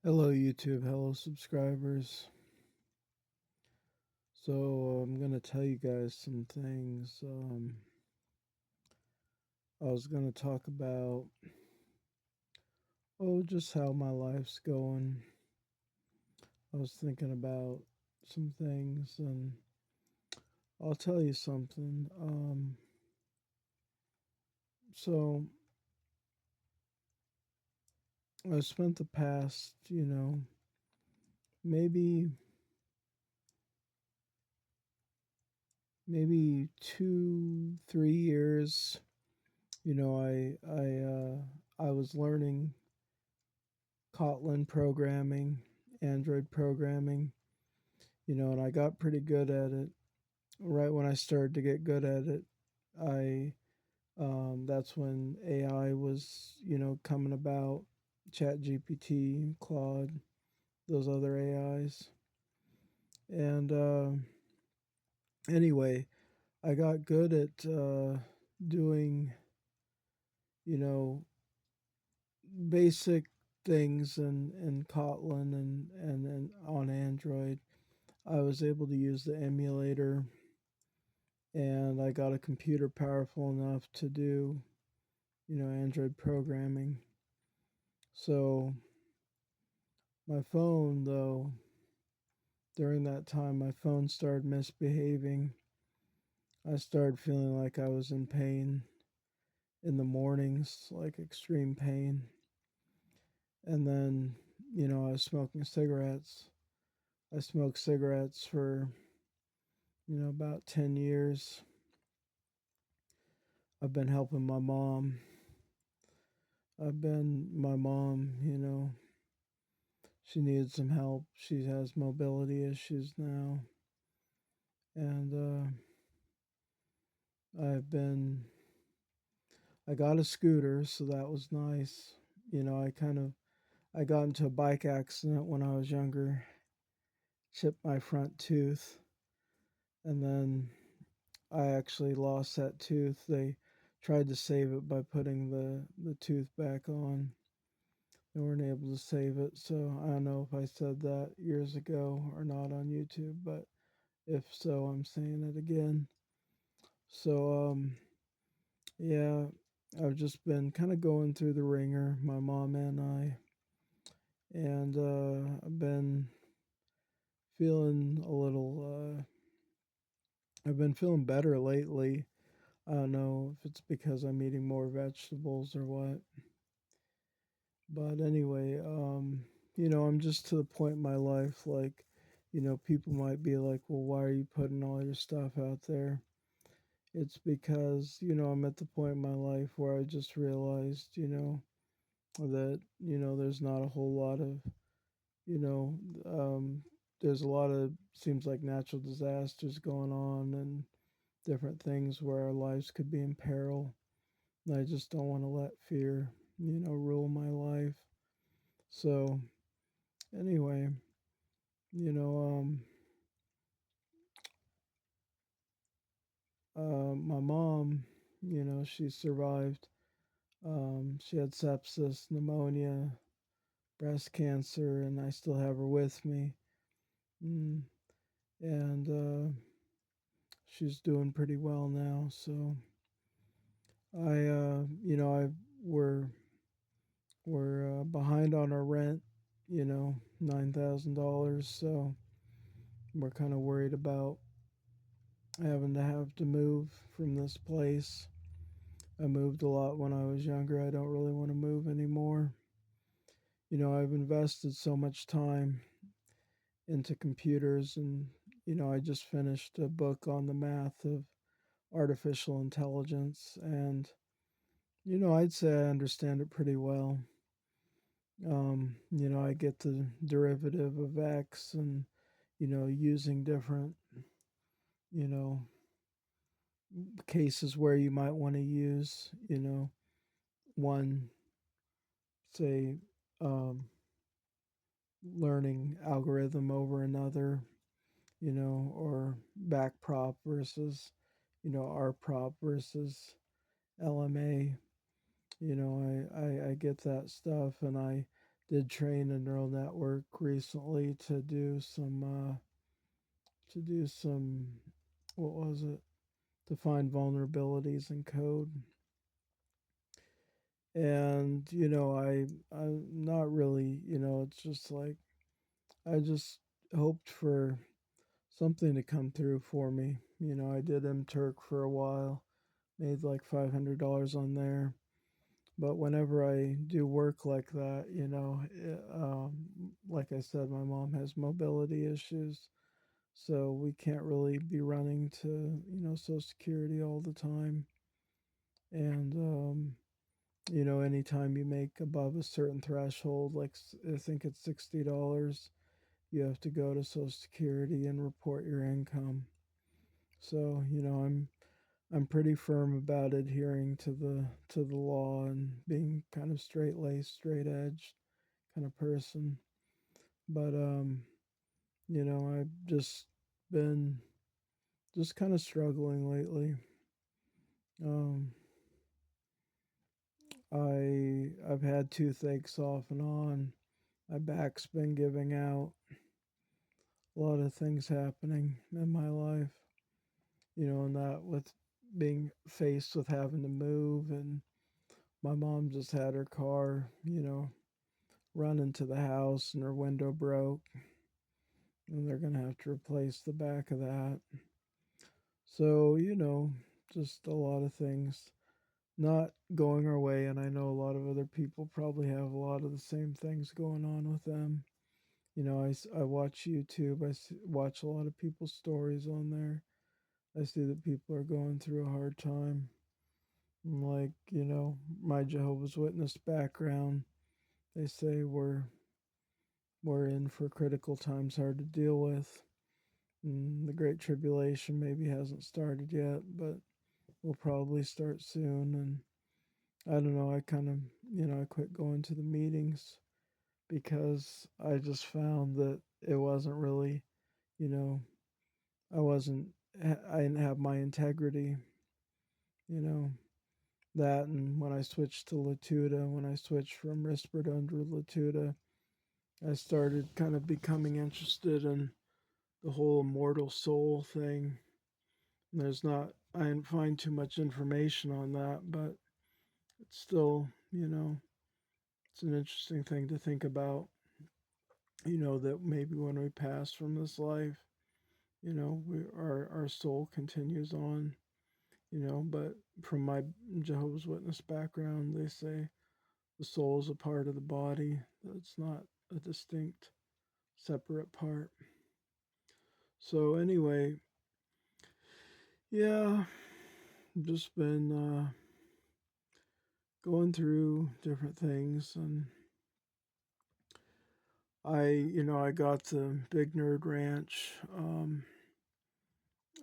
Hello, YouTube. Hello, subscribers. So, I'm going to tell you guys some things. I was going to talk about, just how my life's going. I was thinking about some things, and I'll tell you something. So, I spent the past, maybe, maybe 2, 3 years. I was learning Kotlin programming, Android programming, and I got pretty good at it. Right when I started to get good at it, I that's when AI was, coming about, Chat GPT, Claude, those other AIs. And anyway, I got good at doing, you know, basic things in Kotlin and on Android. I was able to use the emulator, and I got a computer powerful enough to do, Android programming. So my phone, though, during that time, my phone started misbehaving. I started feeling like I was in pain in the mornings, like extreme pain. And then, I was smoking cigarettes. I smoked cigarettes for, about 10 years. I've been helping my mom. My mom, she needs some help. She has mobility issues now. And I've been, I got a scooter, so that was nice. I got into a bike accident when I was younger, chipped my front tooth, and then I actually lost that tooth. They tried to save it by putting the tooth back on. They weren't able to save it, so I don't know if I said that years ago or not on YouTube, but if so, I'm saying it again. So, yeah, I've just been kind of going through the ringer, my mom and I, and I've been feeling a little. I've been feeling better lately. I don't know if it's because I'm eating more vegetables or what, but anyway, I'm just to the point in my life, like, people might be like, "Well, why are you putting all your stuff out there?" It's because, I'm at the point in my life where I just realized, that, there's not a whole lot of, you know, um, there's a lot of, seems like, natural disasters going on and different things where our lives could be in peril. And I just don't want to let fear, rule my life. So, anyway, you know, um, my mom, she survived. She had sepsis, pneumonia, breast cancer, and I still have her with me. Mm. And she's doing pretty well now. So I we're behind on our rent. $9,000. So we're kind of worried about having to move from this place. I moved a lot when I was younger. I don't really want to move anymore. I've invested so much time into computers, and I just finished a book on the math of artificial intelligence, and I'd say I understand it pretty well. I get the derivative of x, and using different, you know cases where you might want to use, one, say, um learning algorithm over another, or backprop versus, rprop versus LMA. I get that stuff, and I did train a neural network recently to do some what was it? To find vulnerabilities in code. And I'm not really, it's just like I just hoped for something to come through for me. I did MTurk for a while, made like $500 on there. But whenever I do work like that, like I said, my mom has mobility issues, so we can't really be running to, Social Security all the time. And anytime you make above a certain threshold, like I think it's $60, you have to go to Social Security and report your income. So I'm pretty firm about adhering to the law and being kind of straight laced, straight edged kind of person. But I've just been just kind of struggling lately. Um, I've had toothaches off and on. My back's been giving out. A lot of things happening in my life. And that with being faced with having to move, and my mom just had her car, run into the house and her window broke, and they're gonna have to replace the back of that. So, just a lot of things not going our way, and I know a lot of other people probably have a lot of the same things going on with them. I watch YouTube, watch a lot of people's stories on there. I see that people are going through a hard time. Like, my Jehovah's Witness background, they say we're in for critical times hard to deal with. And the Great Tribulation maybe hasn't started yet, but will probably start soon. And I don't know, I kind of, I quit going to the meetings because I just found that it wasn't really, you know, I wasn't, I didn't have my integrity, you know, that. And when I switched to Latuda, when I switched from Risperdal to Latuda, I started kind of becoming interested in the whole immortal soul thing. And I didn't find too much information on that, but it's still, it's an interesting thing to think about. That maybe when we pass from this life, our soul continues on. But from my Jehovah's Witness background, they say the soul is a part of the body. It's not a distinct, separate part. So anyway, yeah, just been going through different things, and I got the Big Nerd Ranch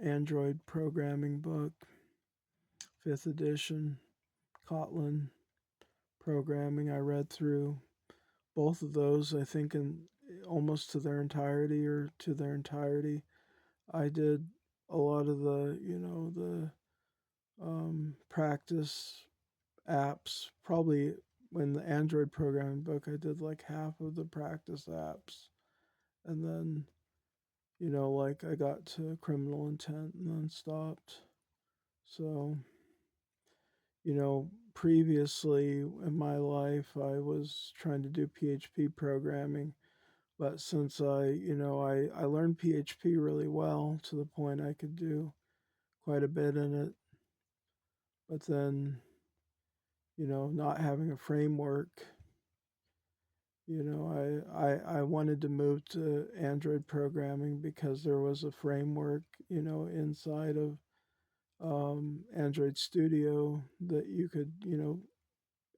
Android programming book, 5th edition, Kotlin programming. I read through both of those, I think, in almost to their entirety or to their entirety. I did a lot of the practice apps. Probably in the Android programming book, I did like half of the practice apps. And then, like I got to criminal intent and then stopped. So, previously in my life, I was trying to do PHP programming. But since I learned PHP really well to the point I could do quite a bit in it. But then, not having a framework, I wanted to move to Android programming because there was a framework, inside of Android Studio that you could,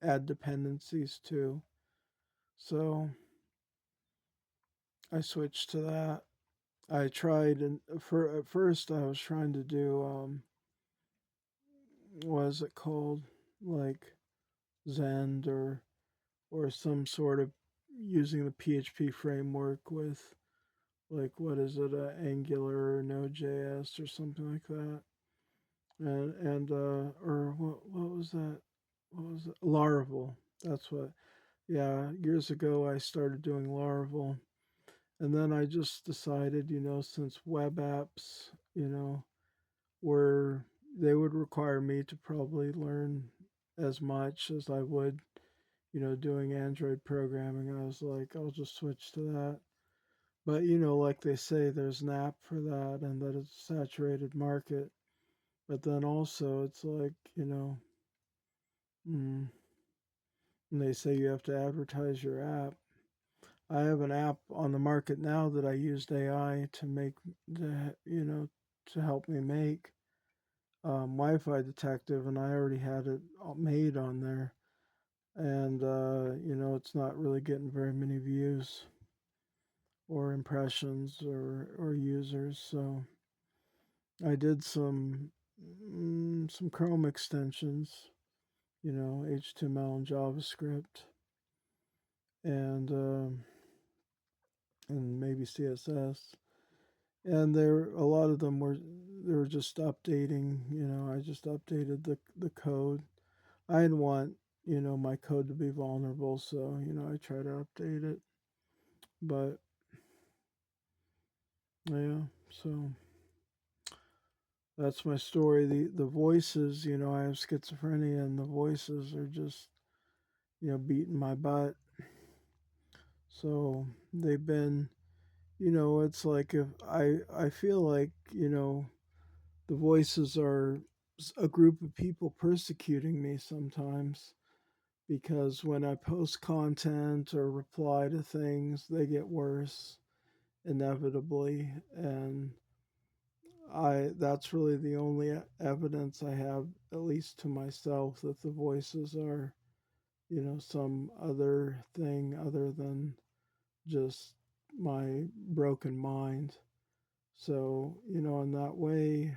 add dependencies to. So I switched to that. I tried, and at first I was trying to do, what is it called? Like Zend or some sort of using the PHP framework with, like, what is it, Angular or Node.js or something like that. And or what was that? What was it? Laravel. That's what. Yeah, years ago I started doing Laravel, and then I just decided, since web apps, were they would require me to probably learn as much as I would, doing Android programming. I was like, I'll just switch to that. But like they say, there's an app for that, and that it's a saturated market. But then also, it's like, mm, and they say you have to advertise your app. I have an app on the market now that I used AI to make, to help me make Wi-Fi detective, and I already had it all made on there, and it's not really getting very many views or impressions or users. So I did some Chrome extensions, HTML and JavaScript, and and maybe CSS. And there, a lot of them were they were just updating. I just updated the code. I didn't want my code to be vulnerable, so I try to update it. But yeah, so that's my story. The voices, I have schizophrenia, and the voices are just beating my butt. So they've been, it's like if I feel like the voices are a group of people persecuting me sometimes, because when I post content or reply to things, they get worse inevitably. And I that's really the only evidence I have, at least to myself, that the voices are, some other thing other than just my broken mind. So, in that way,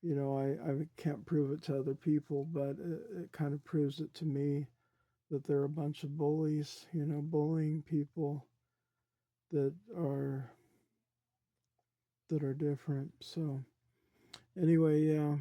I can't prove it to other people, but it kind of proves it to me that they're a bunch of bullies, bullying people that are that are different. So anyway, yeah,